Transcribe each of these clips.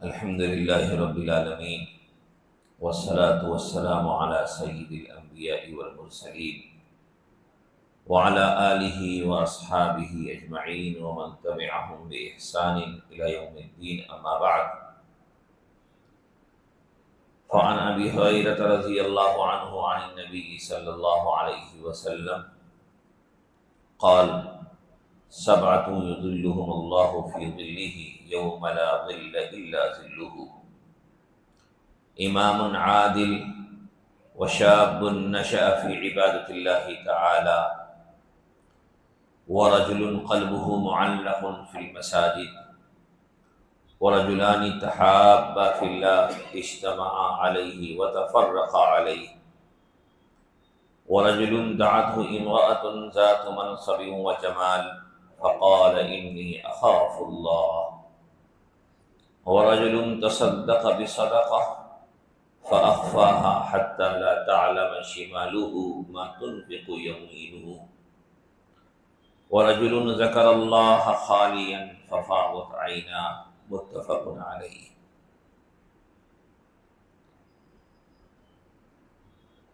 الحمد لله رب العالمين، والصلاة والسلام على سيد الأنبياء والمرسلين وعلى آله وأصحابه أجمعين ومن تبعهم بإحسان إلى يوم الدين، أما بعد. فعن أبي هريرة رضي الله عنه عن النبي صلى الله عليه وسلم قال: سبعة يظلهم الله في ظله يوم لا ظل إلا ظله: إمام عادل، وشاب نشأ في عبادة الله تعالى، ورجل قلبه معلق في المساجد، ورجلان تحابا في الله اجتمعا عليه وتفرقا عليه، ورجل دعته امرأة ذات منصب وجمال فقال إني أخاف الله، ورجل تصدق بصدقة فأخفاها حتى لا تعلم شماله ما تنفق يمينه، ورجل ذكر الله خاليا ففاضت عيناه، متفق علیہ۔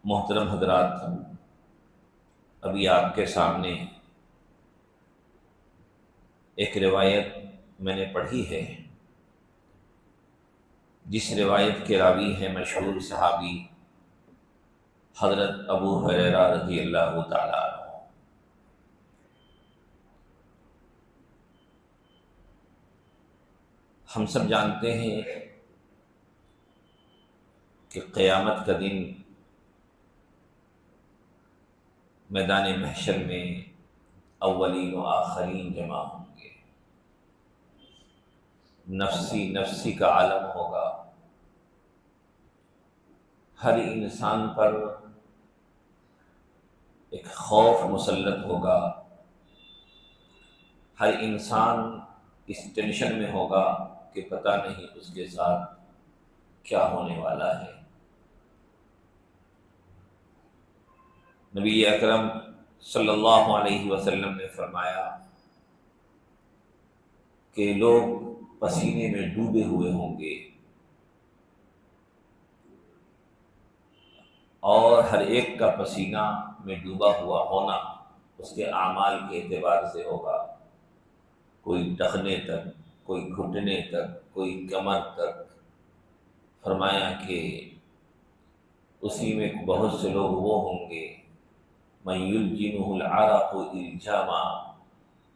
محترم حضرات، ابھی آپ کے سامنے ایک روایت میں نے پڑھی ہے، جس روایت کے راوی ہیں مشہور صحابی حضرت ابو ہریرہ رضی اللہ تعالی عنہ۔ ہم سب جانتے ہیں کہ قیامت کا دن میدان محشر میں اولین و آخرین جمع ہوں گے، نفسی نفسی کا عالم ہوگا، ہر انسان پر ایک خوف مسلط ہوگا، ہر انسان اس ٹینشن میں ہوگا کہ پتہ نہیں اس کے ساتھ کیا ہونے والا ہے۔ نبی اکرم صلی اللہ علیہ وسلم نے فرمایا کہ لوگ پسینے میں ڈوبے ہوئے ہوں گے، اور ہر ایک کا پسینہ میں ڈوبا ہوا ہونا اس کے اعمال کے اعتبار سے ہوگا، کوئی ٹخنے تک، کوئی گھٹنے تک، کوئی کمر تک۔ فرمایا کہ اسی میں بہت سے لوگ وہ ہوں گے من یلجمہ العرق الجاما،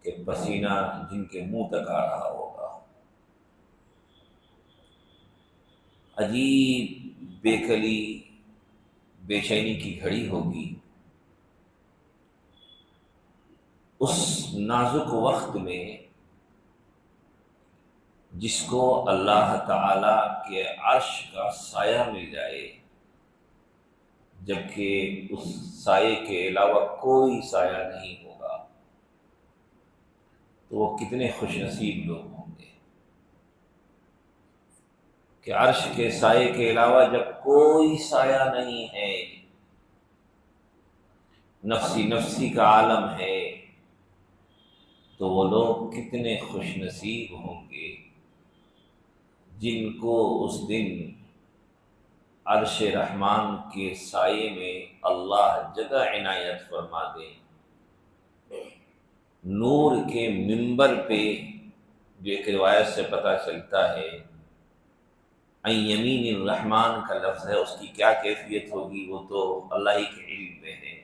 کہ پسینہ جن کے منہ تک آ رہا ہوگا۔ عجیب بے کلی بے چینی کی گھڑی ہوگی۔ اس نازک وقت میں جس کو اللہ تعالی کے عرش کا سایہ مل جائے، جبکہ اس سائے کے علاوہ کوئی سایہ نہیں ہوگا، تو وہ کتنے خوش نصیب لوگ ہوں گے کہ عرش کے سائے کے علاوہ جب کوئی سایہ نہیں ہے، نفسی نفسی کا عالم ہے، تو وہ لوگ کتنے خوش نصیب ہوں گے جن کو اس دن عرش رحمان کے سائے میں اللہ جگہ عنایت فرما دے۔ نور کے منبر پہ، جو ایک روایت سے پتہ چلتا ہے ان یمین الرحمن کا لفظ ہے، اس کی کیا کیفیت ہوگی وہ تو اللہ ہی کے علم میں ہے،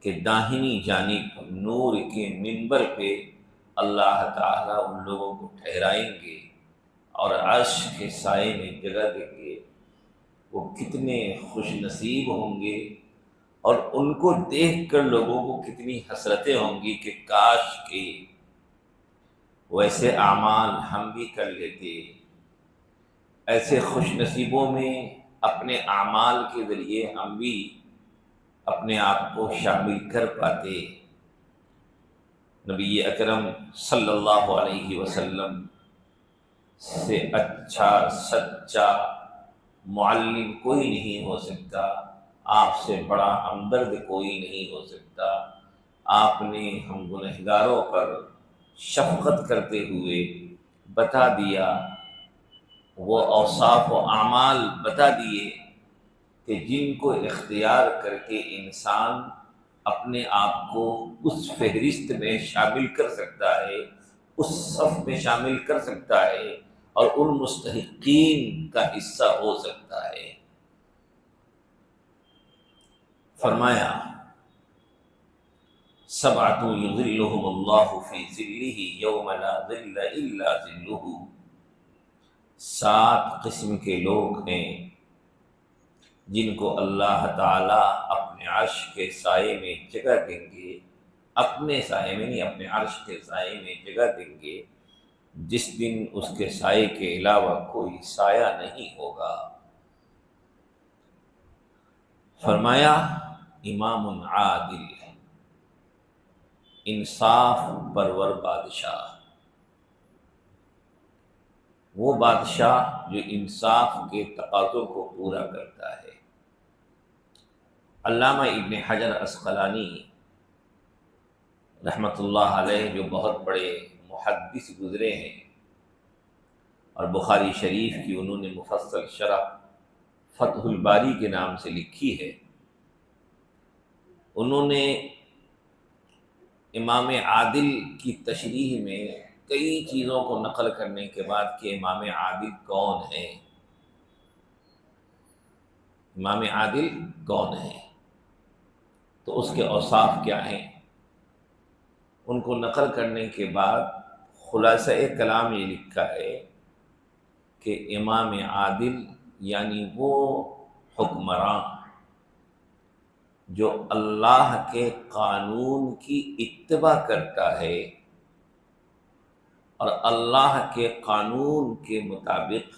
کہ داہنی جانب نور کے منبر پہ اللہ تعالیٰ ان لوگوں کو ٹھہرائیں گے اور عرش کے سائے میں جگہ دیں گے۔ وہ کتنے خوش نصیب ہوں گے، اور ان کو دیکھ کر لوگوں کو کتنی حسرتیں ہوں گی کہ کاش کہ ویسے اعمال ہم بھی کر لیتے، ایسے خوش نصیبوں میں اپنے اعمال کے ذریعے ہم بھی اپنے آپ کو شامل کر پاتے۔ نبی اکرم صلی اللہ علیہ وسلم سے اچھا سچا معلم کوئی نہیں ہو سکتا، آپ سے بڑا ہمدرد کوئی نہیں ہو سکتا۔ آپ نے ہم گنہگاروں پر شفقت کرتے ہوئے بتا دیا وہ اوصاف و اعمال بتا دیے کہ جن کو اختیار کر کے انسان اپنے آپ کو اس فہرست میں شامل کر سکتا ہے، اس صف میں شامل کر سکتا ہے اور ان مستحقین کا حصہ ہو سکتا ہے۔ فرمایا سبعۃ یظلھم اللہ فی ظلہ یوم لا ظل الا ظلہ، 7 قسم کے لوگ ہیں جن کو اللہ تعالی اپنے عرش کے سائے میں جگہ دیں گے، اپنے سائے میں نہیں، اپنے عرش کے سائے میں جگہ دیں گے، جس دن اس کے سائے کے علاوہ کوئی سایہ نہیں ہوگا۔ فرمایا امام عادل، انصاف پرور بادشاہ، وہ بادشاہ جو انصاف کے تقاضوں کو پورا کرتا ہے۔ علامہ ابن حجر عسقلانی رحمۃ اللہ علیہ جو بہت بڑے محدث گزرے ہیں اور بخاری شریف کی انہوں نے مفصل شرح فتح الباری کے نام سے لکھی ہے، انہوں نے امام عادل کی تشریح میں کئی چیزوں کو نقل کرنے کے بعد کہ امام عادل کون ہے، امام عادل کون ہے، تو اس کے اوصاف کیا ہیں، ان کو نقل کرنے کے بعد خلاصہ کلام یہ لکھا ہے کہ امام عادل یعنی وہ حکمراں جو اللہ کے قانون کی اتباع کرتا ہے اور اللہ کے قانون کے مطابق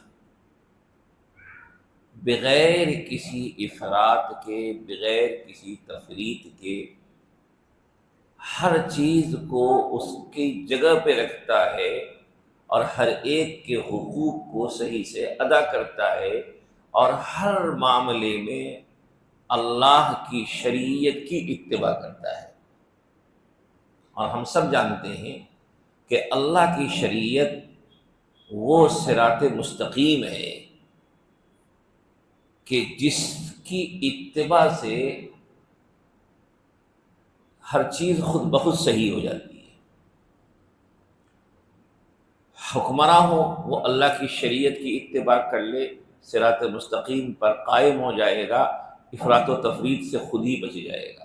بغیر کسی افراط کے، بغیر کسی تفریط کے ہر چیز کو اس کی جگہ پہ رکھتا ہے اور ہر ایک کے حقوق کو صحیح سے ادا کرتا ہے، اور ہر معاملے میں اللہ کی شریعت کی اتباع کرتا ہے۔ اور ہم سب جانتے ہیں کہ اللہ کی شریعت وہ صراط مستقیم ہے کہ جس کی اتباع سے ہر چیز خود بخود صحیح ہو جاتی ہے۔ حکمراں ہو وہ اللہ کی شریعت کی اتباع کر لے، صراط مستقیم پر قائم ہو جائے گا، افراط و تفریط سے خود ہی بچ جائے گا۔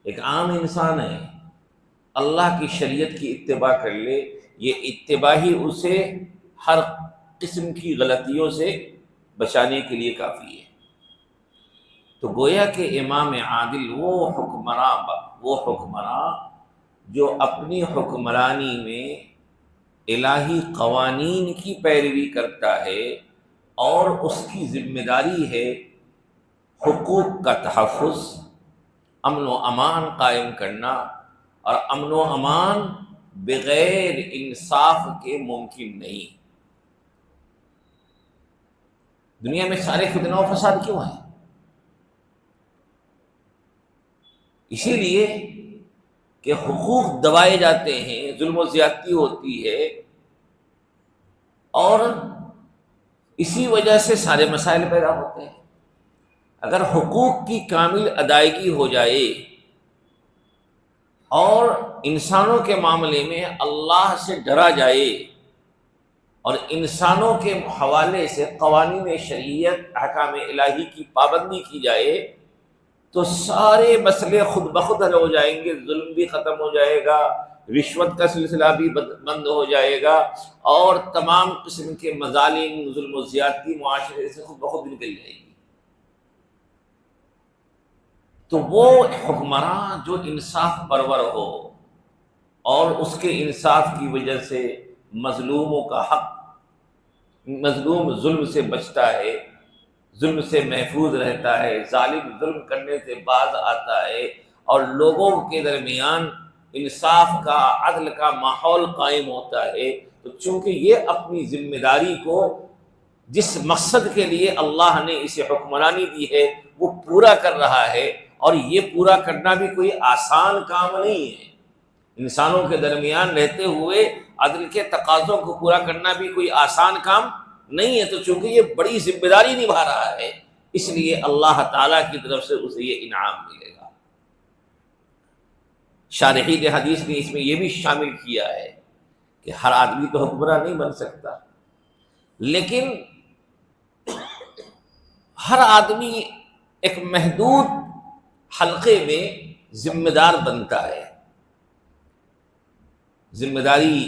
ایک عام انسان ہے، اللہ کی شریعت کی اتباع کر لے، یہ اتباع ہی اسے ہر قسم کی غلطیوں سے بچانے کے لیے کافی ہے۔ تو گویا کہ امام عادل وہ حکمراں جو اپنی حکمرانی میں الہی قوانین کی پیروی کرتا ہے اور اس کی ذمہ داری ہے حقوق کا تحفظ، امن و امان قائم کرنا، اور امن و امان بغیر انصاف کے ممکن نہیں۔ دنیا میں سارے فتنہ و فساد کیوں ہیں؟ اسی لیے کہ حقوق دبائے جاتے ہیں، ظلم و زیادتی ہوتی ہے، اور اسی وجہ سے سارے مسائل پیدا ہوتے ہیں۔ اگر حقوق کی کامل ادائیگی ہو جائے اور انسانوں کے معاملے میں اللہ سے ڈرا جائے اور انسانوں کے حوالے سے قوانین شریعت، احکام الہی کی پابندی کی جائے، تو سارے مسئلے خود بخود حل ہو جائیں گے، ظلم بھی ختم ہو جائے گا، رشوت کا سلسلہ بھی بند ہو جائے گا، اور تمام قسم کے مظالم، ظلم و زیادتی معاشرے سے خود بخود نکل جائے گی۔ تو وہ حکمراں جو انصاف پرور ہو اور اس کے انصاف کی وجہ سے مظلوموں کا حق، مظلوم ظلم سے بچتا ہے، ظلم سے محفوظ رہتا ہے، ظالم ظلم کرنے سے باز آتا ہے، اور لوگوں کے درمیان انصاف کا، عدل کا ماحول قائم ہوتا ہے، تو چونکہ یہ اپنی ذمہ داری کو جس مقصد کے لیے اللہ نے اسے حکمرانی دی ہے وہ پورا کر رہا ہے، اور یہ پورا کرنا بھی کوئی آسان کام نہیں ہے۔ انسانوں کے درمیان رہتے ہوئے عدل کے تقاضوں کو پورا کرنا بھی کوئی آسان کام نہیں ہے، تو چونکہ یہ بڑی ذمہ داری نبھا رہا ہے اس لیے اللہ تعالیٰ کی طرف سے اسے یہ انعام ملے گا۔ شارحین حدیث نے اس میں یہ بھی شامل کیا ہے کہ ہر آدمی تو حکمراں نہیں بن سکتا، لیکن ہر آدمی ایک محدود حلقے میں ذمہ دار بنتا ہے۔ ذمہ داری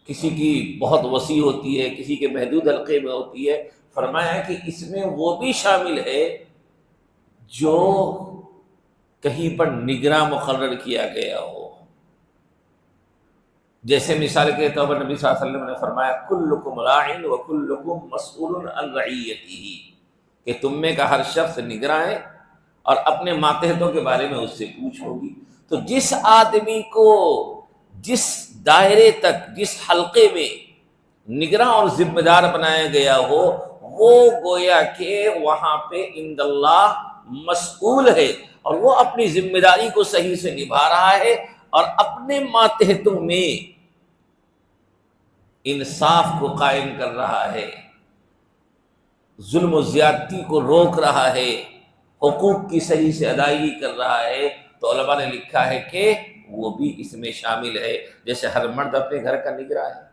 کسی کی بہت وسیع ہوتی ہے، کسی کے محدود حلقے میں ہوتی ہے۔ فرمایا ہے کہ اس میں وہ بھی شامل ہے جو کہیں پر نگراں مقرر کیا گیا ہو، جیسے مثال کے طور پر نبی صلی اللہ علیہ وسلم نے فرمایا کلکم راع وکلکم مسئول عن رعیتہ، کہ تم میں کا ہر شخص نگراں ہے اور اپنے ماتحتوں کے بارے میں اس سے پوچھ ہوگی۔ تو جس آدمی کو جس دائرے تک، جس حلقے میں نگراں اور ذمہ دار بنایا گیا ہو، وہ گویا کہ وہاں پہ عند اللہ مسئول ہے، اور وہ اپنی ذمہ داری کو صحیح سے نبھا رہا ہے اور اپنے ماتحتوں میں انصاف کو قائم کر رہا ہے، ظلم و زیادتی کو روک رہا ہے، حقوق کی صحیح سے ادائیگی کر رہا ہے۔ تو علماء نے لکھا ہے کہ وہ بھی اس میں شامل ہے، جیسے ہر مرد اپنے گھر کا نگراں ہے،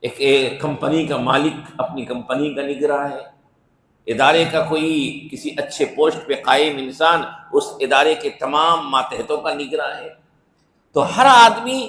ایک کمپنی کا مالک اپنی کمپنی کا نگراں ہے، ادارے کا کوئی کسی اچھے پوسٹ پہ قائم انسان اس ادارے کے تمام ماتحتوں کا نگراں ہے۔ تو ہر آدمی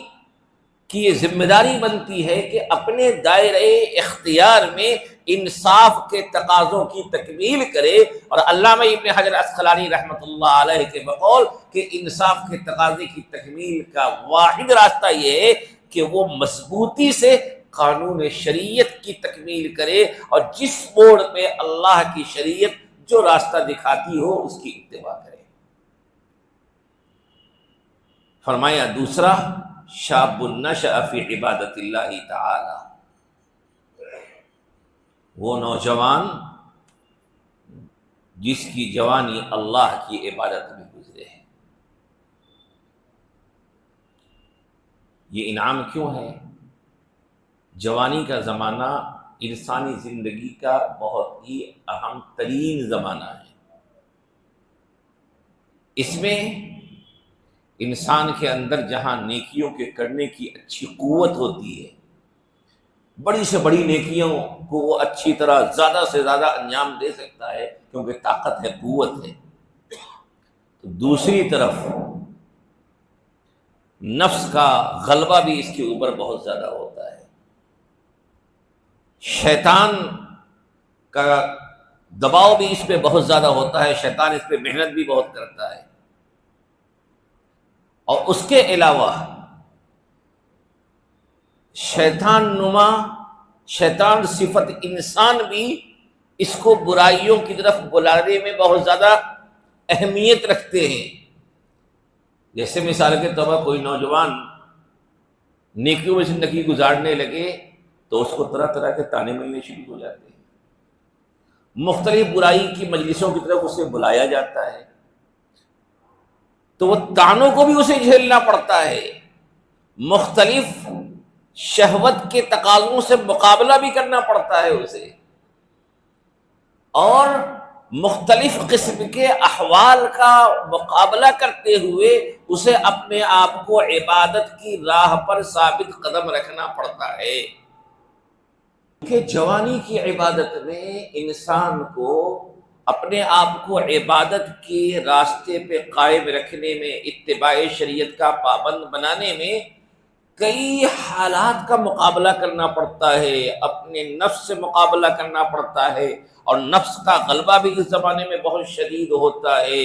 کی یہ ذمہ داری بنتی ہے کہ اپنے دائرۂ اختیار میں انصاف کے تقاضوں کی تکمیل کرے، اور علامہ ابن حجر عسقلانی رحمۃ اللہ علیہ کے بقول کہ انصاف کے تقاضے کی تکمیل کا واحد راستہ یہ ہے کہ وہ مضبوطی سے قانون شریعت کی تکمیل کرے، اور جس موڑ پہ اللہ کی شریعت جو راستہ دکھاتی ہو اس کی اتباع کرے۔ فرمایا دوسرا، شاب نشأ فی عبادت اللہ تعالی، وہ نوجوان جس کی جوانی اللہ کی عبادت میں گزرے ہے۔ یہ انعام کیوں ہے؟ جوانی کا زمانہ انسانی زندگی کا بہت ہی اہم ترین زمانہ ہے۔ اس میں انسان کے اندر جہاں نیکیوں کے کرنے کی اچھی قوت ہوتی ہے، بڑی سے بڑی نیکیوں کو وہ اچھی طرح زیادہ سے زیادہ انجام دے سکتا ہے کیونکہ طاقت ہے، قوت ہے۔ تو دوسری طرف نفس کا غلبہ بھی اس کے اوپر بہت زیادہ ہوتا ہے، شیطان کا دباؤ بھی اس پہ بہت زیادہ ہوتا ہے، شیطان اس پہ محنت بھی بہت کرتا ہے، اور اس کے علاوہ شیطان نما، شیطان صفت انسان بھی اس کو برائیوں کی طرف بلانے میں بہت زیادہ اہمیت رکھتے ہیں۔ جیسے مثال کے طور پر کوئی نوجوان نیکیوں میں زندگی گزارنے لگے تو اس کو طرح طرح کے طعنے ملنے شروع ہو جاتے ہیں، مختلف برائی کی مجلسوں کی طرف اسے بلایا جاتا ہے، تو وہ طعنوں کو بھی اسے جھیلنا پڑتا ہے، مختلف شہوت کے تقاضوں سے مقابلہ بھی کرنا پڑتا ہے اسے، اور مختلف قسم کے احوال کا مقابلہ کرتے ہوئے اسے اپنے آپ کو عبادت کی راہ پر ثابت قدم رکھنا پڑتا ہے۔ کہ جوانی کی عبادت میں انسان کو اپنے آپ کو عبادت کے راستے پہ قائم رکھنے میں، اتباع شریعت کا پابند بنانے میں کئی حالات کا مقابلہ کرنا پڑتا ہے، اپنے نفس سے مقابلہ کرنا پڑتا ہے، اور نفس کا غلبہ بھی اس زمانے میں بہت شدید ہوتا ہے،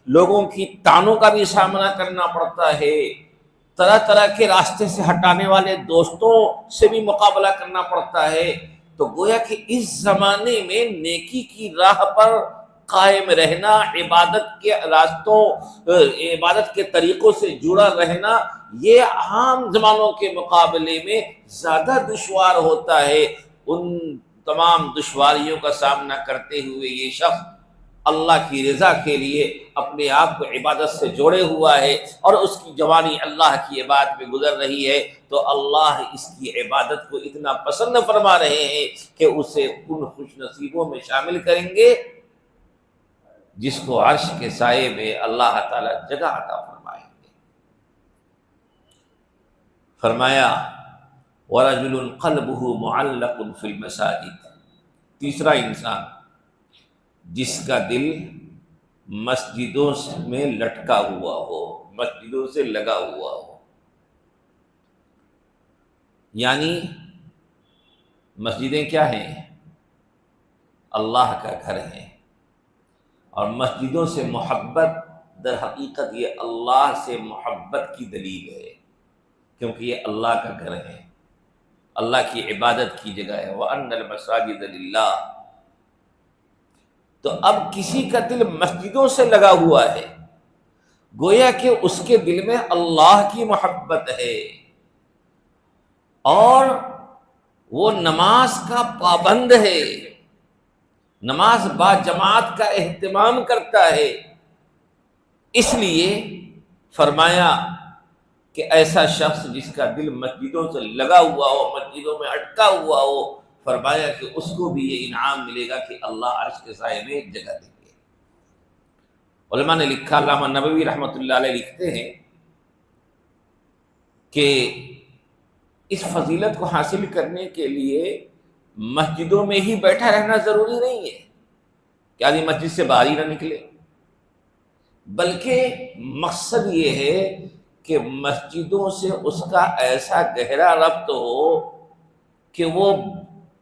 لوگوں کی طعنوں کا بھی سامنا کرنا پڑتا ہے، طرح طرح کے راستے سے ہٹانے والے دوستوں سے بھی مقابلہ کرنا پڑتا ہے۔ تو گویا کہ اس زمانے میں نیکی کی راہ پر قائم رہنا، عبادت کے راستوں، عبادت کے طریقوں سے جڑا رہنا، یہ عام زمانوں کے مقابلے میں زیادہ دشوار ہوتا ہے۔ ان تمام دشواریوں کا سامنا کرتے ہوئے یہ شخص اللہ کی رضا کے لیے اپنے آپ کو عبادت سے جوڑے ہوا ہے اور اس کی جوانی اللہ کی عبادت میں گزر رہی ہے، تو اللہ اس کی عبادت کو اتنا پسند فرما رہے ہیں کہ اسے ان خوش نصیبوں میں شامل کریں گے جس کو عرش کے سائے میں اللہ تعالی جگہ عطا فرمائیں گے۔ فرمایا وَرَجُلٌ قَلْبُهُ مُعَلَّقٌ فِي الْمَسَاجِدِ، تیسرا انسان جس کا دل مسجدوں میں لٹکا ہوا ہو، مسجدوں سے لگا ہوا ہو، یعنی مسجدیں کیا ہیں؟ اللہ کا گھر ہے، اور مسجدوں سے محبت در حقیقت یہ اللہ سے محبت کی دلیل ہے، کیونکہ یہ اللہ کا گھر ہے، اللہ کی عبادت کی جگہ ہے۔ وَأَنَّ الْمَسَاجِدَ لِلَّهِ، تو اب کسی کا دل مسجدوں سے لگا ہوا ہے، گویا کہ اس کے دل میں اللہ کی محبت ہے اور وہ نماز کا پابند ہے، نماز با جماعت کا اہتمام کرتا ہے، اس لیے فرمایا کہ ایسا شخص جس کا دل مسجدوں سے لگا ہوا ہو، مسجدوں میں اٹکا ہوا ہو، فرمایا کہ اس کو بھی یہ انعام ملے گا کہ اللہ عرش کے سائے میں ایک جگہ دیں گے۔ علماء نے لکھا، علامہ نبوی رحمۃ اللہ علیہ لکھتے ہیں کہ اس فضیلت کو حاصل کرنے کے لیے مسجدوں میں ہی بیٹھا رہنا ضروری نہیں ہے کہ آدمی مسجد سے باہر ہی نہ نکلے، بلکہ مقصد یہ ہے کہ مسجدوں سے اس کا ایسا گہرا ربط ہو کہ وہ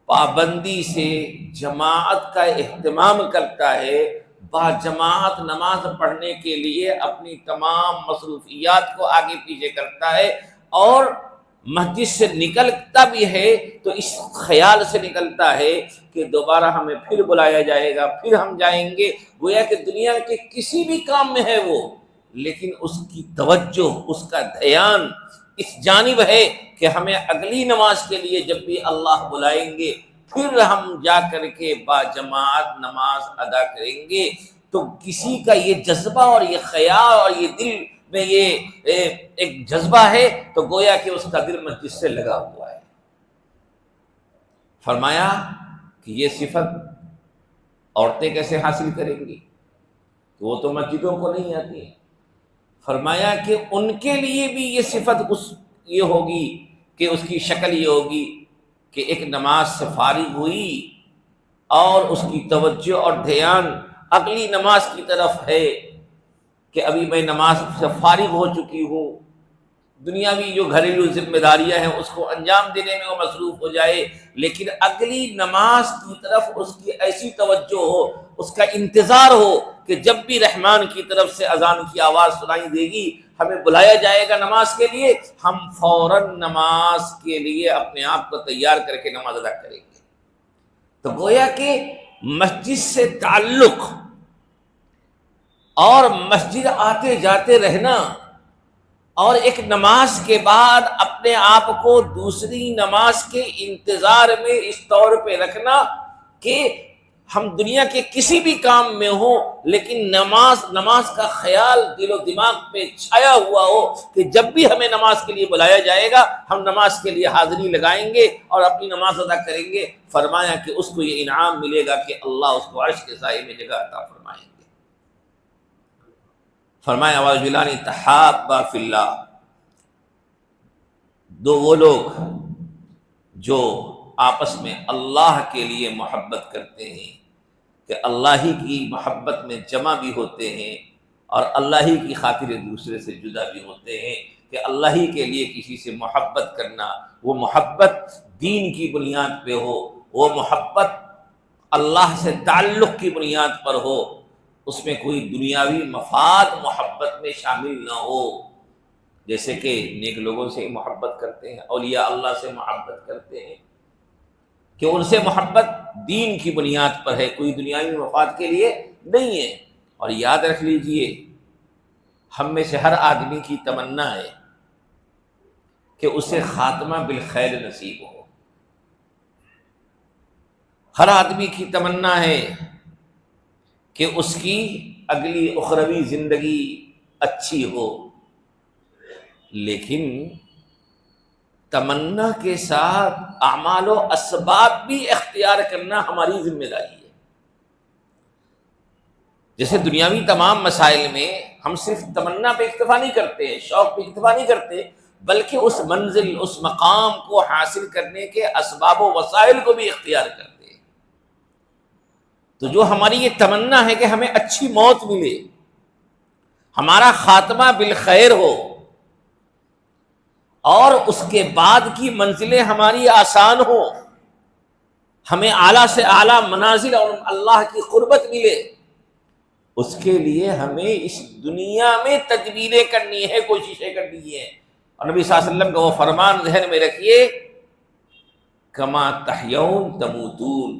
پابندی سے جماعت کا اہتمام کرتا ہے، با جماعت نماز پڑھنے کے لیے اپنی تمام مصروفیات کو آگے پیچھے کرتا ہے، اور مسجد سے نکلتا بھی ہے تو اس خیال سے نکلتا ہے کہ دوبارہ ہمیں پھر بلایا جائے گا، پھر ہم جائیں گے، گویا کہ دنیا کے کسی بھی کام میں ہے وہ، لیکن اس کی توجہ، اس کا دھیان اس جانب ہے کہ ہمیں اگلی نماز کے لیے جب بھی اللہ بلائیں گے پھر ہم جا کر کے با جماعت نماز ادا کریں گے۔ تو کسی کا یہ جذبہ اور یہ خیال اور یہ دل میں یہ ایک جذبہ ہے تو گویا کہ اس کا دل مسجد سے لگا ہوا ہے۔ فرمایا کہ یہ صفت عورتیں کیسے حاصل کریں گی؟ وہ تو مسجدوں کو نہیں آتی ہے۔ فرمایا کہ ان کے لیے بھی یہ صفت یہ ہوگی کہ اس کی شکل یہ ہوگی کہ ایک نماز سے فارغ ہوئی اور اس کی توجہ اور دھیان اگلی نماز کی طرف ہے کہ ابھی میں نماز سے فارغ ہو چکی ہوں، دنیاوی جو گھریلو ذمہ داریاں ہیں اس کو انجام دینے میں وہ مصروف ہو جائے، لیکن اگلی نماز کی طرف اس کی ایسی توجہ ہو، اس کا انتظار ہو کہ جب بھی رحمان کی طرف سے اذان کی آواز سنائی دے گی، ہمیں بلایا جائے گا نماز کے لیے، ہم فوراً نماز کے لیے اپنے آپ کو تیار کر کے نماز ادا کریں گے۔ تو گویا کہ مسجد سے تعلق اور مسجد آتے جاتے رہنا اور ایک نماز کے بعد اپنے آپ کو دوسری نماز کے انتظار میں اس طور پہ رکھنا کہ ہم دنیا کے کسی بھی کام میں ہوں لیکن نماز کا خیال دل و دماغ پہ چھایا ہوا ہو کہ جب بھی ہمیں نماز کے لیے بلایا جائے گا ہم نماز کے لیے حاضری لگائیں گے اور اپنی نماز ادا کریں گے۔ فرمایا کہ اس کو یہ انعام ملے گا کہ اللہ اس کو عرش کے سائے میں جگہ عطا فرمائیں گے۔ فرمایا وَرَجُلَانِ تَحَابَّا فِي اللَّهِ، دو وہ لوگ جو آپس میں اللہ کے لیے محبت کرتے ہیں کہ اللہ ہی کی محبت میں جمع بھی ہوتے ہیں اور اللہ ہی کی خاطر دوسرے سے جدا بھی ہوتے ہیں، کہ اللہ ہی کے لیے کسی سے محبت کرنا، وہ محبت دین کی بنیاد پہ ہو، وہ محبت اللہ سے تعلق کی بنیاد پر ہو، اس میں کوئی دنیاوی مفاد محبت میں شامل نہ ہو، جیسے کہ نیک لوگوں سے محبت کرتے ہیں، اولیاء اللہ سے محبت کرتے ہیں کہ ان سے محبت دین کی بنیاد پر ہے، کوئی دنیاوی مفاد کے لیے نہیں ہے۔ اور یاد رکھ لیجئے ہم میں سے ہر آدمی کی تمنا ہے کہ اسے خاتمہ بالخیر نصیب ہو، ہر آدمی کی تمنا ہے کہ اس کی اگلی اخروی زندگی اچھی ہو، لیکن تمنا کے ساتھ اعمال و اسباب بھی اختیار کرنا ہماری ذمہ داری ہے۔ جیسے دنیاوی تمام مسائل میں ہم صرف تمنا پہ اکتفا نہیں کرتے، شوق پہ اکتفا نہیں کرتے، بلکہ اس منزل، اس مقام کو حاصل کرنے کے اسباب و وسائل کو بھی اختیار کرتے ہیں۔ تو جو ہماری یہ تمنا ہے کہ ہمیں اچھی موت ملے، ہمارا خاتمہ بالخیر ہو، اور اس کے بعد کی منزلیں ہماری آسان ہو، ہمیں اعلیٰ سے اعلیٰ منازل اور اللہ کی قربت ملے، اس کے لیے ہمیں اس دنیا میں تدبیریں کرنی ہے، کوششیں کرنی ہے۔ اور نبی صلی اللہ علیہ وسلم کا وہ فرمان ذہن میں رکھیے، کما تحیون تموتون،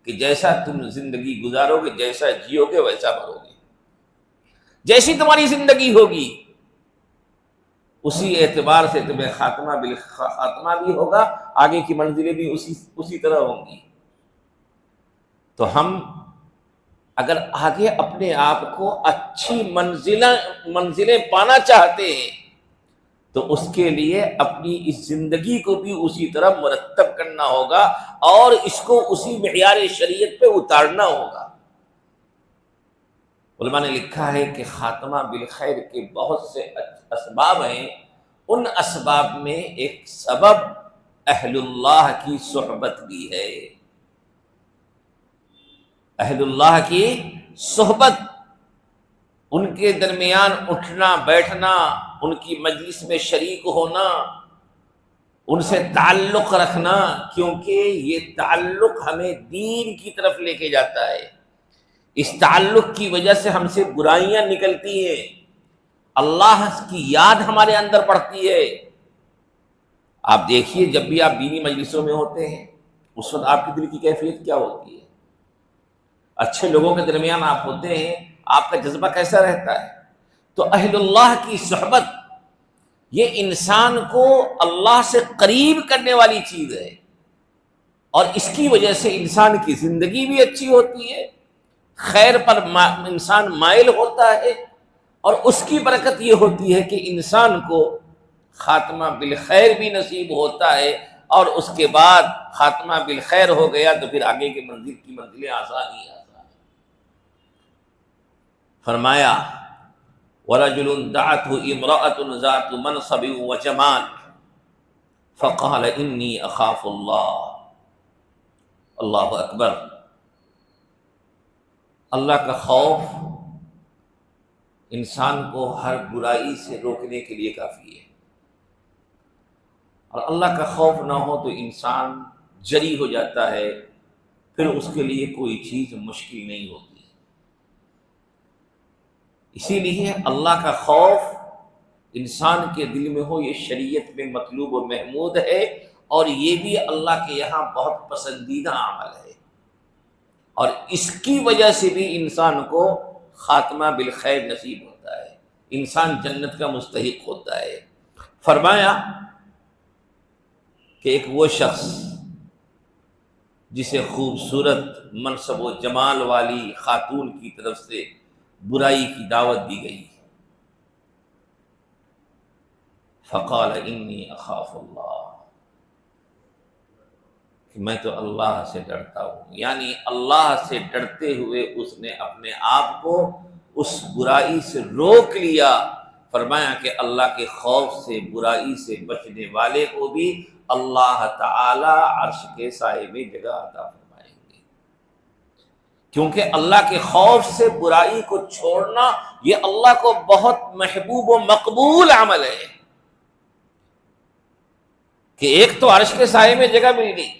کہ جیسا تم زندگی گزارو گے، جیسا جیو گے ویسا مرو گے۔ جیسی تمہاری زندگی ہوگی اسی اعتبار سے تمہیں خاتمہ بھی ہوگا، آگے کی منزلیں بھی اسی طرح ہوں گی۔ تو ہم اگر آگے اپنے آپ کو اچھی منزلیں پانا چاہتے ہیں تو اس کے لیے اپنی اس زندگی کو بھی اسی طرح مرتب کرنا ہوگا اور اس کو اسی معیار شریعت پہ اتارنا ہوگا۔ علماء نے لکھا ہے کہ خاتمہ بالخیر کے بہت سے اسباب ہیں، ان اسباب میں ایک سبب اہل اللہ کی صحبت بھی ہے۔ اہل اللہ کی صحبت، ان کے درمیان اٹھنا بیٹھنا، ان کی مجلس میں شریک ہونا، ان سے تعلق رکھنا، کیونکہ یہ تعلق ہمیں دین کی طرف لے کے جاتا ہے۔ اس تعلق کی وجہ سے ہم سے برائیاں نکلتی ہیں، اللہ کی یاد ہمارے اندر پڑتی ہے۔ آپ دیکھیے جب بھی آپ دینی مجلسوں میں ہوتے ہیں اس وقت آپ کی دل کی کیفیت کیا ہوتی ہے؟ اچھے لوگوں کے درمیان آپ ہوتے ہیں، آپ کا جذبہ کیسا رہتا ہے؟ تو اہل اللہ کی صحبت یہ انسان کو اللہ سے قریب کرنے والی چیز ہے، اور اس کی وجہ سے انسان کی زندگی بھی اچھی ہوتی ہے، خیر پر انسان مائل ہوتا ہے، اور اس کی برکت یہ ہوتی ہے کہ انسان کو خاتمہ بالخیر بھی نصیب ہوتا ہے، اور اس کے بعد خاتمہ بالخیر ہو گیا تو پھر آگے کی منزلیں آسان ہی آسان۔ فرمایا وَرَجُلٌ دَعَتْهُ امْرَأَةٌ ذَاتُ مَنْصَبٍ وَجَمَالٍ فَقَالَ إِنِّي أَخَافُ اللَّهَ۔ اللہ اکبر۔ اللہ کا خوف انسان کو ہر برائی سے روکنے کے لیے کافی ہے، اور اللہ کا خوف نہ ہو تو انسان جری ہو جاتا ہے، پھر اس کے لیے کوئی چیز مشکل نہیں ہوتی۔ اسی لیے اللہ کا خوف انسان کے دل میں ہو، یہ شریعت میں مطلوب و محمود ہے، اور یہ بھی اللہ کے یہاں بہت پسندیدہ عمل ہے، اور اس کی وجہ سے بھی انسان کو خاتمہ بالخیر نصیب ہوتا ہے، انسان جنت کا مستحق ہوتا ہے۔ فرمایا کہ ایک وہ شخص جسے خوبصورت منصب و جمال والی خاتون کی طرف سے برائی کی دعوت دی گئی، فقال انی اخاف اللہ، کہ میں تو اللہ سے ڈرتا ہوں، یعنی اللہ سے ڈرتے ہوئے اس نے اپنے آپ کو اس برائی سے روک لیا۔ فرمایا کہ اللہ کے خوف سے، برائی سے بچنے والے کو بھی اللہ تعالی عرش کے سائے میں جگہ عطا فرمائیں گے، کیونکہ اللہ کے خوف سے برائی کو چھوڑنا یہ اللہ کو بہت محبوب و مقبول عمل ہے، کہ ایک تو عرش کے سائے میں جگہ مل گئی۔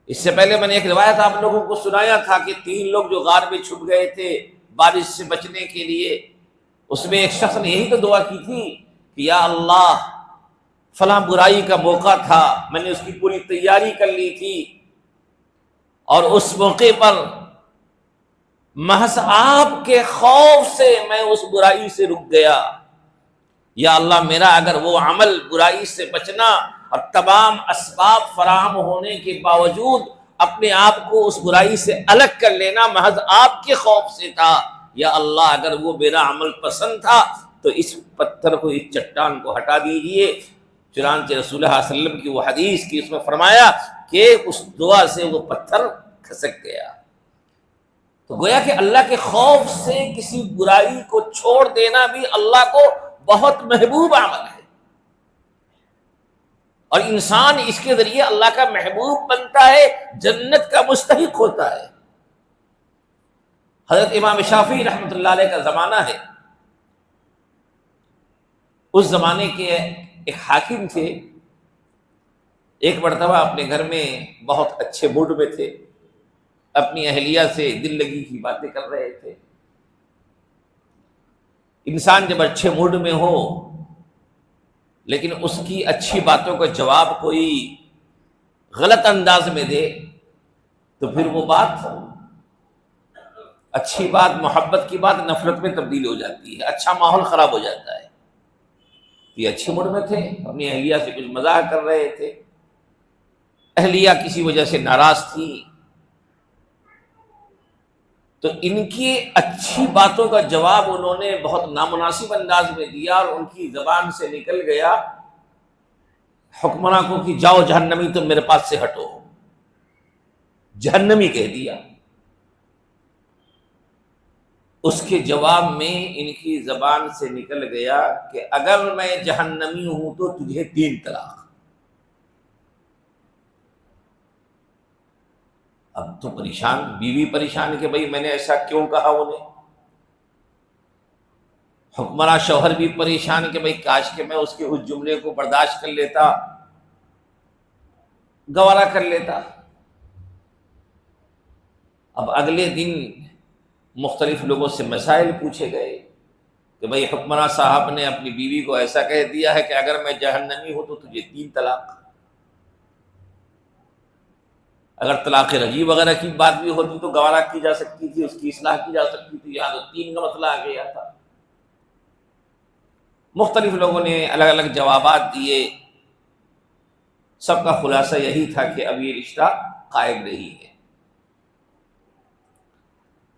اس سے پہلے میں نے ایک روایت آپ لوگوں کو سنایا تھا کہ 3 لوگ جو غار میں چھپ گئے تھے بارش سے بچنے کے لیے، اس میں ایک شخص نے یہی تو دعا کی تھی کہ یا اللہ فلاں برائی کا موقع تھا، میں نے اس کی پوری تیاری کر لی تھی، اور اس موقع پر محض آپ کے خوف سے میں اس برائی سے رک گیا۔ یا اللہ میرا اگر وہ عمل برائی سے بچنا اور تمام اسباب فراہم ہونے کے باوجود اپنے آپ کو اس برائی سے الگ کر لینا محض آپ کے خوف سے تھا، یا اللہ اگر وہ میرا عمل پسند تھا تو اس پتھر کو، اس چٹان کو ہٹا دیجئے۔ چنانچہ رسول اللہ صلی اللہ علیہ وسلم کی وہ حدیث کی، اس میں فرمایا کہ اس دعا سے وہ پتھر کھسک گیا۔ تو گویا کہ اللہ کے خوف سے کسی برائی کو چھوڑ دینا بھی اللہ کو بہت محبوب عمل ہے، اور انسان اس کے ذریعے اللہ کا محبوب بنتا ہے، جنت کا مستحق ہوتا ہے۔ حضرت امام شافعی رحمۃ اللہ علیہ کا زمانہ ہے، اس زمانے کے ایک حاکم تھے، ایک مرتبہ اپنے گھر میں بہت اچھے موڈ میں تھے، اپنی اہلیہ سے دل لگی کی باتیں کر رہے تھے۔ انسان جب اچھے موڈ میں ہو لیکن اس کی اچھی باتوں کا جواب کوئی غلط انداز میں دے تو پھر وہ بات، اچھی بات، محبت کی بات نفرت میں تبدیل ہو جاتی ہے، اچھا ماحول خراب ہو جاتا ہے۔ یہ اچھے موڈ میں تھے، اپنی اہلیہ سے کچھ مزاح کر رہے تھے، اہلیہ کسی وجہ سے ناراض تھی، تو ان کی اچھی باتوں کا جواب انہوں نے بہت نامناسب انداز میں دیا، اور ان کی زبان سے نکل گیا حکمراں کو کہ جاؤ جہنمی، تم میرے پاس سے ہٹو، جہنمی کہہ دیا۔ اس کے جواب میں ان کی زبان سے نکل گیا کہ اگر میں جہنمی ہوں تو تجھے 3 طلاق۔ اب تو پریشان، بیوی پریشان کہ بھئی میں نے ایسا کیوں کہا انہیں، حکمراں شوہر بھی پریشان کہ بھئی کاش کہ میں اس کے اس جملے کو برداشت کر لیتا، گوارا کر لیتا۔ اب اگلے دن مختلف لوگوں سے مسائل پوچھے گئے کہ بھئی حکمراں صاحب نے اپنی بیوی کو ایسا کہہ دیا ہے کہ اگر میں جہنمی ہوں تو تجھے 3 طلاق۔ اگر طلاق رجعی وغیرہ کی بات بھی ہوتی تو گوارا کی جا سکتی تھی، اس کی اصلاح کی جا سکتی تھی، یہاں تو 3 کا مسئلہ آ گیا تھا۔ مختلف لوگوں نے الگ الگ جوابات دیے، سب کا خلاصہ یہی تھا کہ اب یہ رشتہ قائم نہیں ہے۔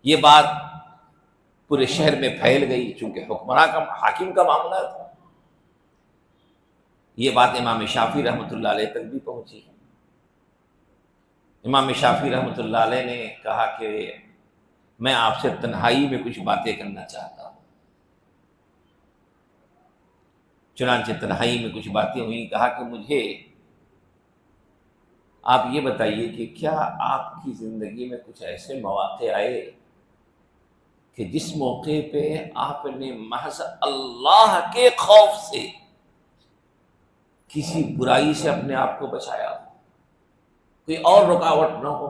یہ بات پورے شہر میں پھیل گئی، چونکہ حکمراں کا، حاکم کا معاملہ تھا۔ یہ بات امام شافعی رحمۃ اللہ علیہ تک بھی پہنچی۔ امام شافعی رحمۃ اللہ علیہ نے کہا کہ میں آپ سے تنہائی میں کچھ باتیں کرنا چاہتا ہوں۔ چنانچہ تنہائی میں کچھ باتیں ہوئیں، کہا کہ مجھے آپ یہ بتائیے کہ کیا آپ کی زندگی میں کچھ ایسے مواقع آئے کہ جس موقع پہ آپ نے محض اللہ کے خوف سے کسی برائی سے اپنے آپ کو بچایا ہو، کوئی اور رکاوٹ نہ ہو؟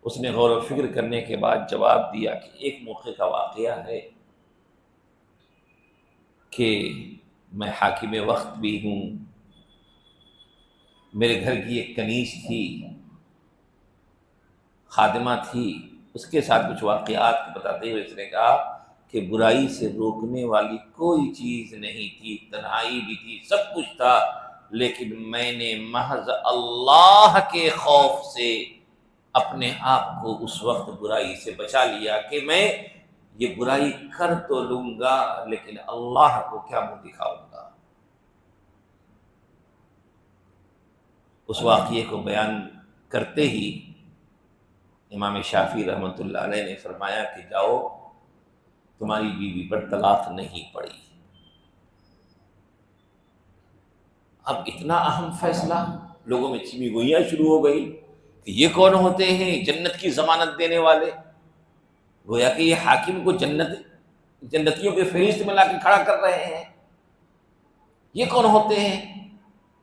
اس نے غور و فکر کرنے کے بعد جواب دیا کہ ایک موقع کا واقعہ ہے کہ میں حاکم وقت بھی ہوں، میرے گھر کی ایک کنیز تھی، خادمہ تھی، اس کے ساتھ کچھ واقعات بتاتے ہوئے اس نے کہا کہ برائی سے روکنے والی کوئی چیز نہیں تھی، تنہائی بھی تھی، سب کچھ تھا، لیکن میں نے محض اللہ کے خوف سے اپنے آپ کو اس وقت برائی سے بچا لیا کہ میں یہ برائی کر تو لوں گا لیکن اللہ کو کیا منہ دکھاؤں گا۔ اس واقعے کو بیان کرتے ہی امام شافعی رحمۃ اللہ علیہ نے فرمایا کہ جاؤ، تمہاری بیوی پر طلاق نہیں پڑی۔ اب اتنا اہم فیصلہ، لوگوں میں چیمی گوئیاں شروع ہو گئی کہ یہ کون ہوتے ہیں جنت کی ضمانت دینے والے؟ گویا کہ یہ حاکم کو جنتیوں کے فہرست میں لا کے کھڑا کر رہے ہیں، یہ کون ہوتے ہیں؟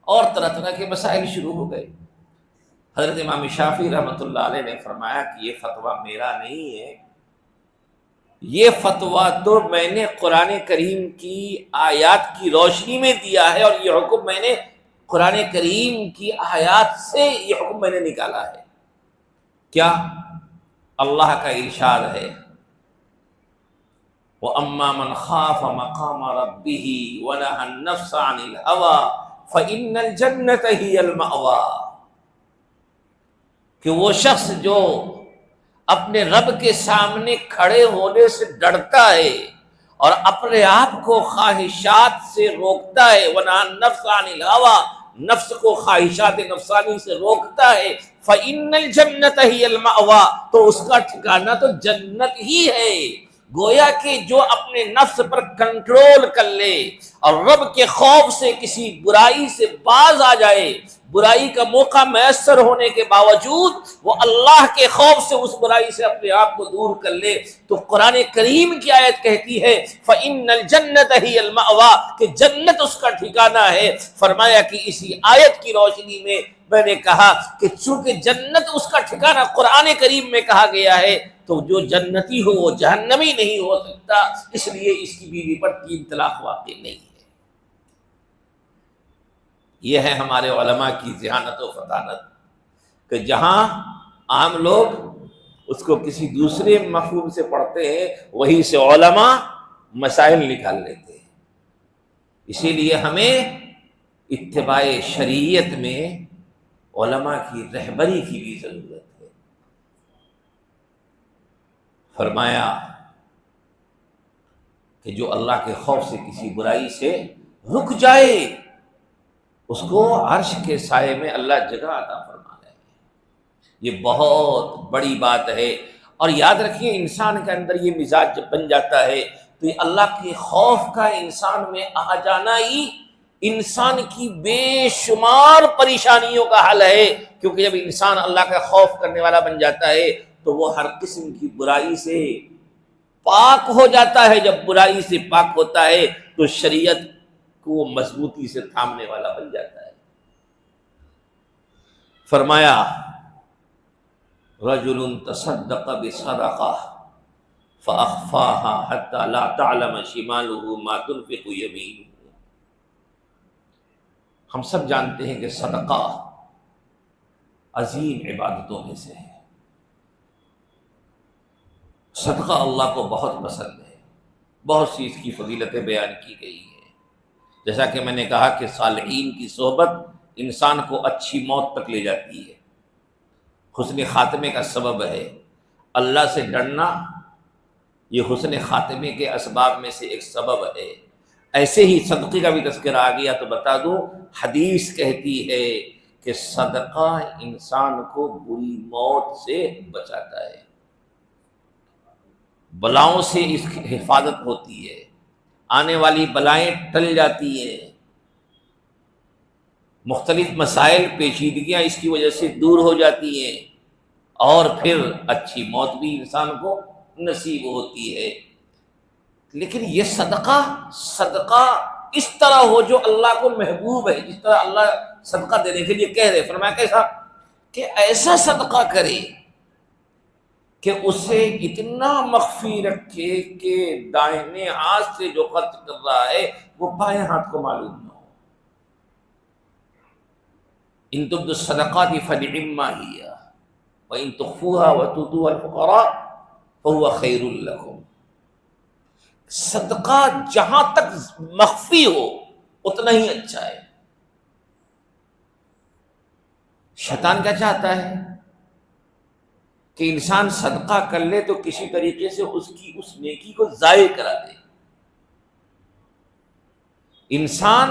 اور طرح طرح کے مسائل شروع ہو گئے۔ حضرت امام شافعی رحمۃ اللہ علیہ نے فرمایا کہ یہ فتویٰ میرا نہیں ہے، یہ فتویٰ تو میں نے قرآن کریم کی آیات کی روشنی میں دیا ہے، اور یہ حکم میں نے قرآن کریم کی آیات سے یہ حکم میں نے نکالا ہے۔ کیا؟ اللہ کا ارشاد ہے وَأَمَّا مَنْ خَافَ مَقَامَ رَبِّهِ وَنَهَى النَّفْسَ عَنِ الْهَوَىٰ فَإِنَّ الْجَنَّةَ هِيَ الْمَأْوَىٰ۔ کہ وہ شخص جو اپنے رب کے سامنے کھڑے ہونے سے ڈرتا ہے اور اپنے آپ کو خواہشات سے روکتا ہے، وَنَهَى النَّفْسَ عَنِ الْهَوَىٰ، نفس کو خواہشات نفسانی سے روکتا ہے، فَإِنَّ الْجَنَّةَ هِيَ الْمَأْوَىٰ، تو اس کا ٹھکانہ تو جنت ہی ہے۔ گویا کہ جو اپنے نفس پر کنٹرول کر لے اور رب کے خوف سے کسی برائی سے باز آ جائے، برائی کا موقع میسر ہونے کے باوجود وہ اللہ کے خوف سے اس برائی سے اپنے آپ کو دور کر لے، تو قرآن کریم کی آیت کہتی ہے فَإِنَّ الْجَنَّةَ هِيَ الْمَأْوَىٰ، کہ جنت اس کا ٹھکانہ ہے۔ فرمایا کہ اسی آیت کی روشنی میں نے کہا کہ چونکہ جنت اس کا ٹھکانہ قرآن کریم میں کہا گیا ہے، تو جو جنتی ہو وہ جہنمی نہیں ہو سکتا، اس لیے اس کی بیوی پر 3 طلاق واقع نہیں ہے۔ یہ ہے ہمارے علماء کی ذہانت و فطانت کہ جہاں عام لوگ اس کو کسی دوسرے مفہوم سے پڑھتے ہیں، وہیں سے علماء مسائل نکال لیتے ہیں۔ اسی لیے ہمیں اتباع شریعت میں علماء کی رہبری کی بھی ضرورت ہے۔ فرمایا کہ جو اللہ کے خوف سے کسی برائی سے رک جائے، اس کو عرش کے سائے میں اللہ جگہ عطا فرما ہے۔ یہ بہت بڑی بات ہے، اور یاد رکھیے انسان کے اندر یہ مزاج جب بن جاتا ہے تو یہ اللہ کے خوف کا انسان میں آ جانا ہی انسان کی بے شمار پریشانیوں کا حل ہے، کیونکہ جب انسان اللہ کا خوف کرنے والا بن جاتا ہے تو وہ ہر قسم کی برائی سے پاک ہو جاتا ہے۔ جب برائی سے پاک ہوتا ہے تو شریعت کو مضبوطی سے تھامنے والا بن جاتا ہے۔ فرمایا رجل تصدق بصدقہ فاخفاها حتى لا تعلم شماله ما تنفق يمينه۔ ہم سب جانتے ہیں کہ صدقہ عظیم عبادتوں میں سے ہے۔ صدقہ اللہ کو بہت پسند ہے، بہت سی اس کی فضیلتیں بیان کی گئی ہیں۔ جیسا کہ میں نے کہا کہ صالحین کی صحبت انسان کو اچھی موت تک لے جاتی ہے، حسن خاتمے کا سبب ہے۔ اللہ سے ڈرنا یہ حسن خاتمے کے اسباب میں سے ایک سبب ہے۔ ایسے ہی صدقے کا بھی تذکرہ آ گیا تو بتا دوں، حدیث کہتی ہے کہ صدقہ انسان کو بری موت سے بچاتا ہے، بلاؤں سے اس کی حفاظت ہوتی ہے، آنے والی بلائیں ٹل جاتی ہیں، مختلف مسائل پیچیدگیاں اس کی وجہ سے دور ہو جاتی ہیں، اور پھر اچھی موت بھی انسان کو نصیب ہوتی ہے۔ لیکن یہ صدقہ اس طرح ہو جو اللہ کو محبوب ہے، جس طرح اللہ صدقہ دینے کے لیے کہہ رہے۔ فرمایا کیسا؟ کہ ایسا صدقہ کرے کہ اسے اتنا مخفی رکھے کہ دائیں ہاتھ سے جو خرچ کر رہا ہے وہ بائیں ہاتھ کو معلوم نہ ہو۔ ان تبدوا الصدقات فنعما ہی وان تخفوها وتؤتوها الفقراء فهو خیر لکم۔ صدقہ جہاں تک مخفی ہو اتنا ہی اچھا ہے۔ شیطان کیا چاہتا ہے کہ انسان صدقہ کر لے تو کسی طریقے سے اس نیکی کو ضائع کرا دے۔ انسان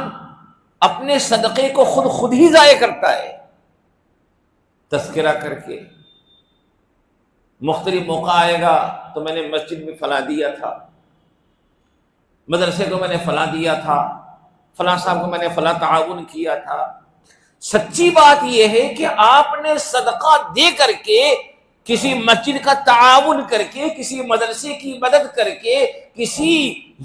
اپنے صدقے کو خود ہی ضائع کرتا ہے۔ تذکرہ کر کے مختلف موقع آئے گا تو میں نے مسجد میں فلاں دیا تھا، مدرسے کو میں نے فلاں دیا تھا، فلاں صاحب کو میں نے فلاں تعاون کیا تھا۔ سچی بات یہ ہے کہ آپ نے صدقہ دے کر کے، کسی مسجد کا تعاون کر کے، کسی مدرسے کی مدد کر کے، کسی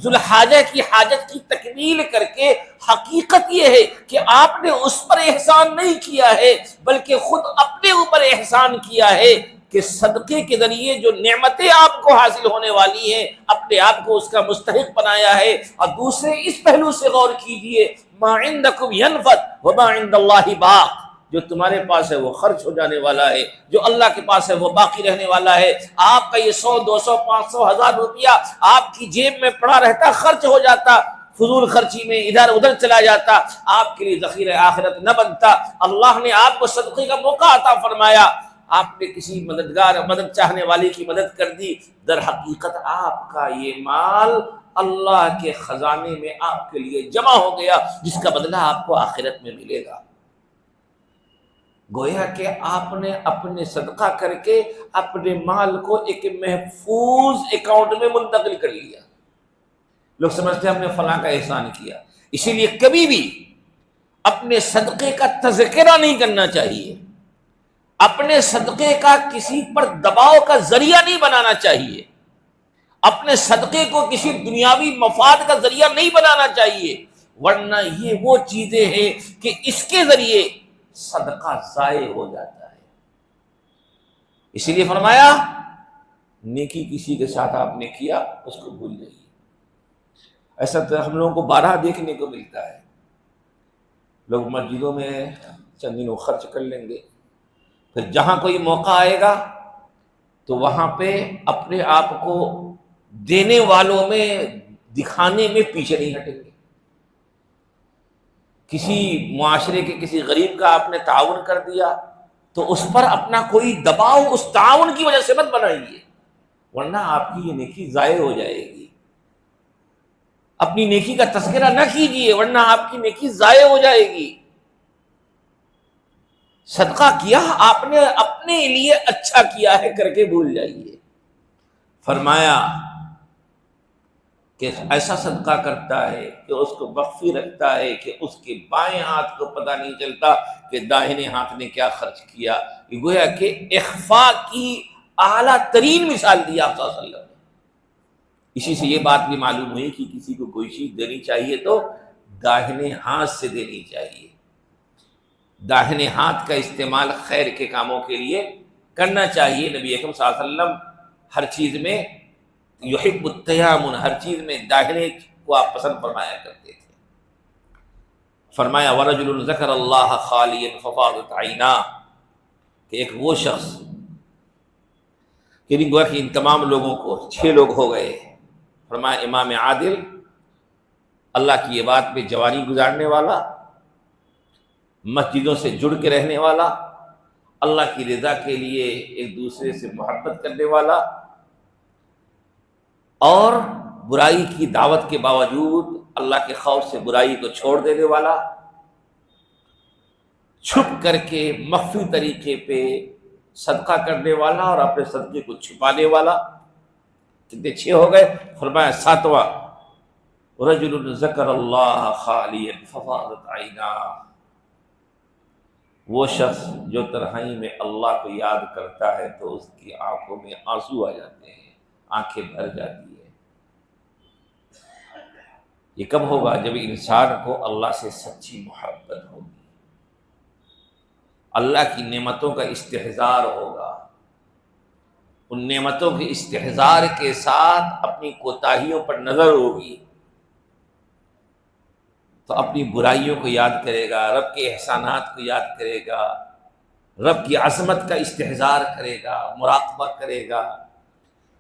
ذو الحاجہ کی حاجت کی تکمیل کر کے، حقیقت یہ ہے کہ آپ نے اس پر احسان نہیں کیا ہے بلکہ خود اپنے اوپر احسان کیا ہے کہ صدقے کے ذریعے جو نعمتیں آپ کو حاصل ہونے والی ہیں اپنے آپ کو اس کا مستحق بنایا ہے۔ اور دوسرے اس پہلو سے غور کیجئے، ما عندکم ینفد وما عند اللہ باق، جو تمہارے پاس ہے وہ خرچ ہو جانے والا ہے، جو اللہ کے پاس ہے وہ باقی رہنے والا ہے۔ آپ کا یہ 100 200 500 1000 روپیہ آپ کی جیب میں پڑا رہتا، خرچ ہو جاتا، فضول خرچی میں ادھر ادھر چلا جاتا، آپ کے لیے ذخیرہ آخرت نہ بنتا۔ اللہ نے آپ کو صدقے کا موقع عطا فرمایا، آپ نے کسی مدد چاہنے والے کی مدد کر دی، در حقیقت آپ کا یہ مال اللہ کے خزانے میں آپ کے لیے جمع ہو گیا، جس کا بدلہ آپ کو آخرت میں ملے گا۔ گویا کہ آپ نے اپنے صدقہ کر کے اپنے مال کو ایک محفوظ اکاؤنٹ میں منتقل کر لیا۔ لوگ سمجھتے ہیں ہم نے فلاں کا احسان کیا، اسی لیے کبھی بھی اپنے صدقے کا تذکرہ نہیں کرنا چاہیے، اپنے صدقے کا کسی پر دباؤ کا ذریعہ نہیں بنانا چاہیے، اپنے صدقے کو کسی دنیاوی مفاد کا ذریعہ نہیں بنانا چاہیے، ورنہ یہ وہ چیزیں ہیں کہ اس کے ذریعے صدقہ ضائع ہو جاتا ہے۔ اسی لیے فرمایا نیکی کسی کے ساتھ آپ نے کیا اس کو بھول جائیے۔ ایسا تو ہم لوگوں کو بارہا دیکھنے کو ملتا ہے، لوگ مسجدوں میں چند دنوں خرچ کر لیں گے، پھر جہاں کوئی موقع آئے گا تو وہاں پہ اپنے آپ کو دینے والوں میں دکھانے میں پیچھے نہیں ہٹیں گے۔ کسی معاشرے کے کسی غریب کا آپ نے تعاون کر دیا تو اس پر اپنا کوئی دباؤ اس تعاون کی وجہ سے مت بنائیے، ورنہ آپ کی یہ نیکی ضائع ہو جائے گی۔ اپنی نیکی کا تذکرہ نہ کیجیے ورنہ آپ کی نیکی ضائع ہو جائے گی۔ صدقہ کیا آپ نے اپنے لیے اچھا کیا ہے کر کے بھول جائیے۔ فرمایا کہ ایسا صدقہ کرتا ہے کہ اس کو مخفی رکھتا ہے کہ اس کے بائیں ہاتھ کو پتہ نہیں چلتا کہ داہنے ہاتھ نے کیا خرچ کیا۔ گویا کہ اخفاء کی اعلیٰ ترین مثال دی آپ صلی اللہ علیہ وسلم نے۔ اسی سے یہ بات بھی معلوم ہوئی کہ کسی کو کوئی چیز دینی چاہیے تو داہنے ہاتھ سے دینی چاہیے، داہنے ہاتھ کا استعمال خیر کے کاموں کے لیے کرنا چاہیے۔ نبی اکرم صلی اللہ علیہ وسلم ہر چیز میں یحب التیامن، ہر چیز میں داہنے کو آپ پسند فرمایا کرتے تھے۔ فرمایا وَرَجُلٌ ذَكَرَ اللَّهَ خَالِيًا فَفَاضَتْ عَيْنَاهُ، کہ ایک وہ شخص کہ گویا کہ ان تمام لوگوں کو 6 لوگ ہو گئے، فرمایا امام عادل، اللہ کی عبادت پہ جوانی گزارنے والا، مسجدوں سے جڑ کے رہنے والا، اللہ کی رضا کے لیے ایک دوسرے سے محبت کرنے والا، اور برائی کی دعوت کے باوجود اللہ کے خوف سے برائی کو چھوڑ دینے والا، چھپ کر کے مخفی طریقے پہ صدقہ کرنے والا اور اپنے صدقے کو چھپانے والا، کتنے 6 ہو گئے؟ فرمایا 7واں رجل ذکر اللہ خالیا ففاضت عیناہ، وہ شخص جو تنہائی میں اللہ کو یاد کرتا ہے تو اس کی آنکھوں میں آنسو آ جاتے ہیں، آنکھیں بھر جاتی ہے۔ یہ کب ہوگا؟ جب انسان کو اللہ سے سچی محبت ہوگی، اللہ کی نعمتوں کا استحضار ہوگا، ان نعمتوں کے استحضار کے ساتھ اپنی کوتاہیوں پر نظر ہوگی تو اپنی برائیوں کو یاد کرے گا، رب کے احسانات کو یاد کرے گا، رب کی عظمت کا استحضار کرے گا، مراقبہ کرے گا،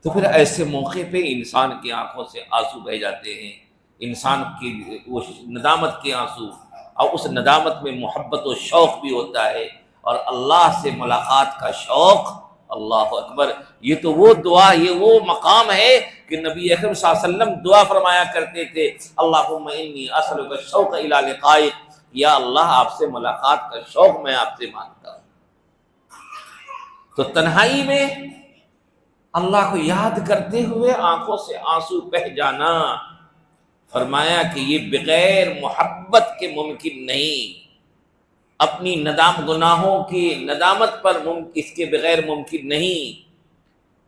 تو پھر ایسے موقع پہ انسان کی آنکھوں سے آنسو بہہ جاتے ہیں، انسان کی وہ ندامت کے آنسو، اور اس ندامت میں محبت و شوق بھی ہوتا ہے، اور اللہ سے ملاقات کا شوق۔ اللہ اکبر، یہ تو وہ دعا، یہ وہ مقام ہے کہ نبی اکرم صلی اللہ علیہ وسلم دعا فرمایا کرتے تھے، اللہم انی اسألک الشوق الی لقائک، یا اللہ آپ سے ملاقات کا شوق میں آپ سے مانگتا ہوں۔ تو تنہائی میں اللہ کو یاد کرتے ہوئے آنکھوں سے آنسو بہہ جانا، فرمایا کہ یہ بغیر محبت کے ممکن نہیں، اپنی گناہوں کی ندامت پر اس کے بغیر ممکن نہیں۔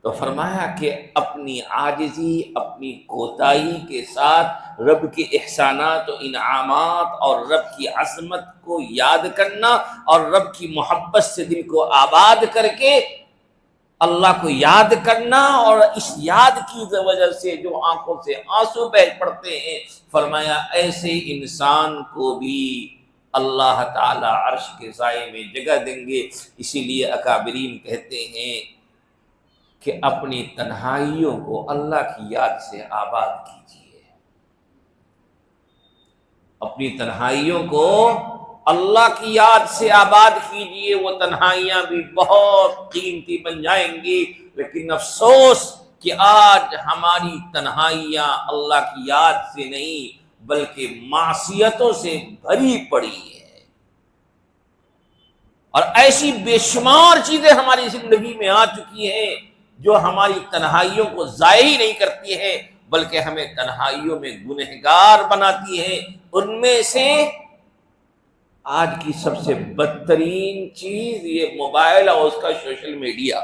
تو فرمایا کہ اپنی عاجزی، اپنی کوتاہی کے ساتھ رب کے احسانات و انعامات اور رب کی عظمت کو یاد کرنا، اور رب کی محبت سے دل کو آباد کر کے اللہ کو یاد کرنا، اور اس یاد کی وجہ سے جو آنکھوں سے آنسو بہہ پڑتے ہیں، فرمایا ایسے انسان کو بھی اللہ تعالی عرش کے سائے میں جگہ دیں گے۔ اسی لیے اکابرین کہتے ہیں کہ اپنی تنہائیوں کو اللہ کی یاد سے آباد کیجیے، اپنی تنہائیوں کو اللہ کی یاد سے آباد کیجئے، وہ تنہائیاں بھی بہت قیمتی بن جائیں گی۔ لیکن افسوس کہ آج ہماری تنہائیاں اللہ کی یاد سے نہیں بلکہ معصیتوں سے بھری پڑی ہے، اور ایسی بے شمار چیزیں ہماری زندگی میں آ چکی ہیں جو ہماری تنہائیوں کو ضائع ہی نہیں کرتی ہیں بلکہ ہمیں تنہائیوں میں گنہگار بناتی ہیں۔ ان میں سے آج کی سب سے بدترین چیز یہ موبائل اور اس کا سوشل میڈیا،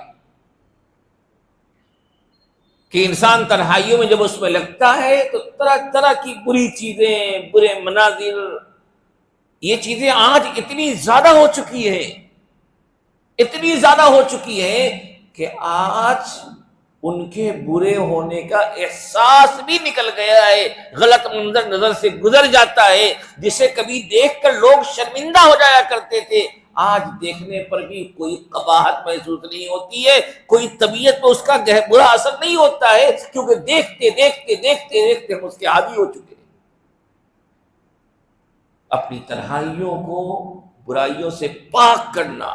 کہ انسان تنہائیوں میں جب اس میں لگتا ہے تو طرح طرح کی بری چیزیں، برے مناظر، یہ چیزیں آج اتنی زیادہ ہو چکی ہیں، اتنی زیادہ ہو چکی ہے کہ آج ان کے برے ہونے کا احساس بھی نکل گیا ہے، غلط منظر نظر سے گزر جاتا ہے، جسے کبھی دیکھ کر لوگ شرمندہ ہو جایا کرتے تھے، آج دیکھنے پر بھی کوئی قباحت محسوس نہیں ہوتی ہے، کوئی طبیعت پہ اس کا برا اثر نہیں ہوتا ہے، کیونکہ دیکھتے دیکھتے دیکھتے دیکھتے ہم اس کے عادی ہو چکے ہیں۔ اپنی تنہائیوں کو برائیوں سے پاک کرنا،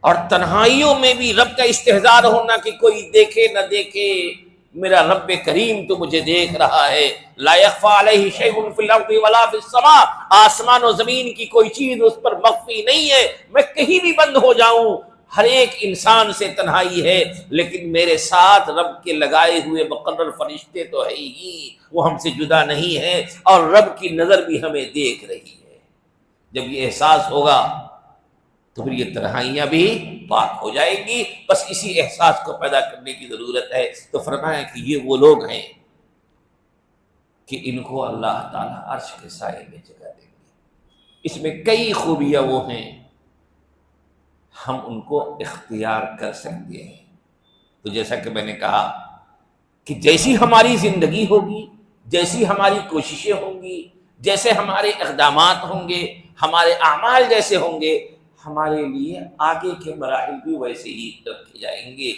اور تنہائیوں میں بھی رب کا استحضار ہونا کہ کوئی دیکھے نہ دیکھے، میرا رب کریم تو مجھے دیکھ رہا ہے۔ لا یخفی علیہ شیء فی الارض ولا فی السماء، آسمان و زمین کی کوئی چیز اس پر مخفی نہیں ہے، میں کہیں بھی بند ہو جاؤں، ہر ایک انسان سے تنہائی ہے، لیکن میرے ساتھ رب کے لگائے ہوئے مقرر فرشتے تو ہے ہی، وہ ہم سے جدا نہیں ہے، اور رب کی نظر بھی ہمیں دیکھ رہی ہے۔ جب یہ احساس ہوگا تو پھر یہ تنہائیاں بھی پاک ہو جائیں گی۔ بس اسی احساس کو پیدا کرنے کی ضرورت ہے۔ تو فرمایا کہ یہ وہ لوگ ہیں کہ ان کو اللہ تعالیٰ عرش کے سائے میں جگہ دیں گے۔ اس میں کئی خوبیاں وہ ہیں، ہم ان کو اختیار کر سکتے ہیں۔ تو جیسا کہ میں نے کہا کہ جیسی ہماری زندگی ہوگی، جیسی ہماری کوششیں ہوں گی، جیسے ہمارے اقدامات ہوں گے، ہمارے اعمال جیسے ہوں گے، ہمارے لیے آگے کے مراحل بھی ویسے ہی رکھے جائیں گے۔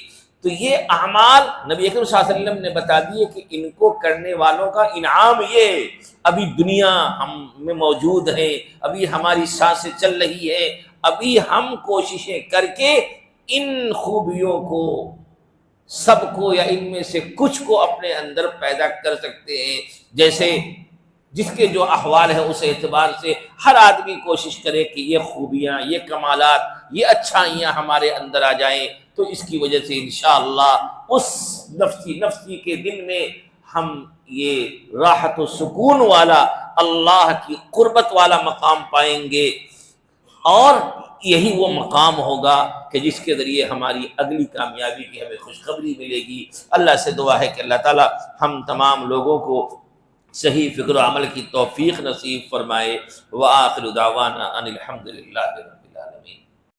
تو یہ اعمال نبی اکرم صلی اللہ علیہ وسلم نے بتا دیے کہ ان کو کرنے والوں کا انعام یہ، ابھی دنیا ہم میں موجود ہے، ابھی ہماری سانسیں چل رہی ہے، ابھی ہم کوششیں کر کے ان خوبیوں کو، سب کو یا ان میں سے کچھ کو اپنے اندر پیدا کر سکتے ہیں۔ جیسے جس کے جو احوال ہیں اس اعتبار سے ہر آدمی کوشش کرے کہ یہ خوبیاں، یہ کمالات، یہ اچھائیاں ہمارے اندر آ جائیں، تو اس کی وجہ سے انشاءاللہ اس نفسی کے دن میں ہم یہ راحت و سکون والا، اللہ کی قربت والا مقام پائیں گے، اور یہی وہ مقام ہوگا کہ جس کے ذریعے ہماری اگلی کامیابی کی ہمیں خوشخبری ملے گی۔ اللہ سے دعا ہے کہ اللہ تعالی ہم تمام لوگوں کو صحیح فکر و عمل کی توفیق نصیب فرمائے۔ وآخر دعوانا ان الحمد للہ رب العالمین۔